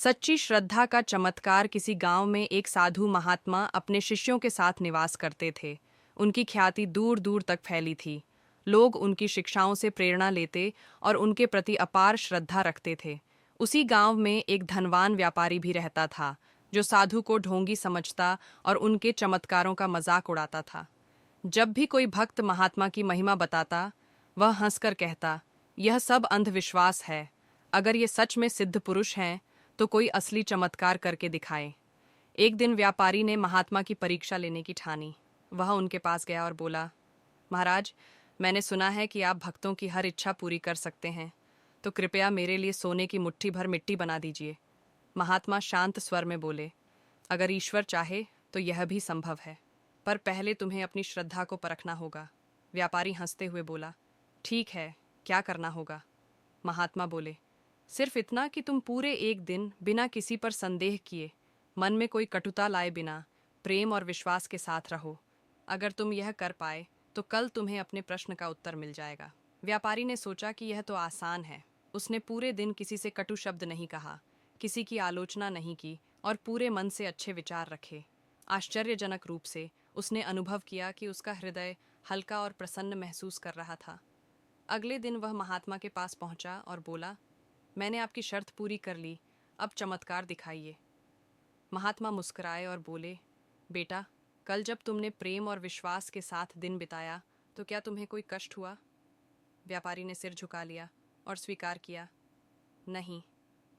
सच्ची श्रद्धा का चमत्कार। किसी गांव में एक साधु महात्मा अपने शिष्यों के साथ निवास करते थे। उनकी ख्याति दूर दूर तक फैली थी। लोग उनकी शिक्षाओं से प्रेरणा लेते और उनके प्रति अपार श्रद्धा रखते थे। उसी गांव में एक धनवान व्यापारी भी रहता था, जो साधु को ढोंगी समझता और उनके चमत्कारों का मजाक उड़ाता था। जब भी कोई भक्त महात्मा की महिमा बताता, वह हंसकर कहता, यह सब अंधविश्वास है। अगर ये सच में सिद्ध पुरुष हैं, तो कोई असली चमत्कार करके दिखाए। एक दिन व्यापारी ने महात्मा की परीक्षा लेने की ठानी। वह उनके पास गया और बोला, महाराज, मैंने सुना है कि आप भक्तों की हर इच्छा पूरी कर सकते हैं, तो कृपया मेरे लिए सोने की मुट्ठी भर मिट्टी बना दीजिए। महात्मा शांत स्वर में बोले, अगर ईश्वर चाहे तो यह भी संभव है, पर पहले तुम्हें अपनी श्रद्धा को परखना होगा। व्यापारी हंसते हुए बोला, ठीक है, क्या करना होगा? महात्मा बोले, सिर्फ इतना कि तुम पूरे एक दिन बिना किसी पर संदेह किए, मन में कोई कटुता लाए बिना, प्रेम और विश्वास के साथ रहो। अगर तुम यह कर पाए तो कल तुम्हें अपने प्रश्न का उत्तर मिल जाएगा। व्यापारी ने सोचा कि यह तो आसान है। उसने पूरे दिन किसी से कटु शब्द नहीं कहा, किसी की आलोचना नहीं की और पूरे मन से अच्छे विचार रखे। आश्चर्यजनक रूप से उसने अनुभव किया कि उसका हृदय हल्का और प्रसन्न महसूस कर रहा था। अगले दिन वह महात्मा के पास पहुंचा और बोला, मैंने आपकी शर्त पूरी कर ली, अब चमत्कार दिखाइए। महात्मा मुस्कुराए और बोले, बेटा, कल जब तुमने प्रेम और विश्वास के साथ दिन बिताया तो क्या तुम्हें कोई कष्ट हुआ? व्यापारी ने सिर झुका लिया और स्वीकार किया, नहीं,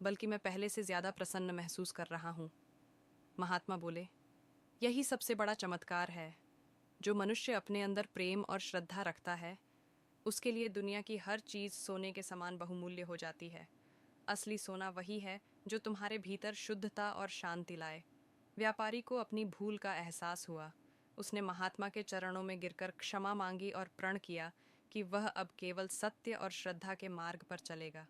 बल्कि मैं पहले से ज्यादा प्रसन्न महसूस कर रहा हूँ। महात्मा बोले, यही सबसे बड़ा चमत्कार है। जो मनुष्य अपने अंदर प्रेम और श्रद्धा रखता है, उसके लिए दुनिया की हर चीज़ सोने के समान बहुमूल्य हो जाती है। असली सोना वही है जो तुम्हारे भीतर शुद्धता और शांति लाए। व्यापारी को अपनी भूल का एहसास हुआ। उसने महात्मा के चरणों में गिरकर क्षमा मांगी और प्रण किया कि वह अब केवल सत्य और श्रद्धा के मार्ग पर चलेगा।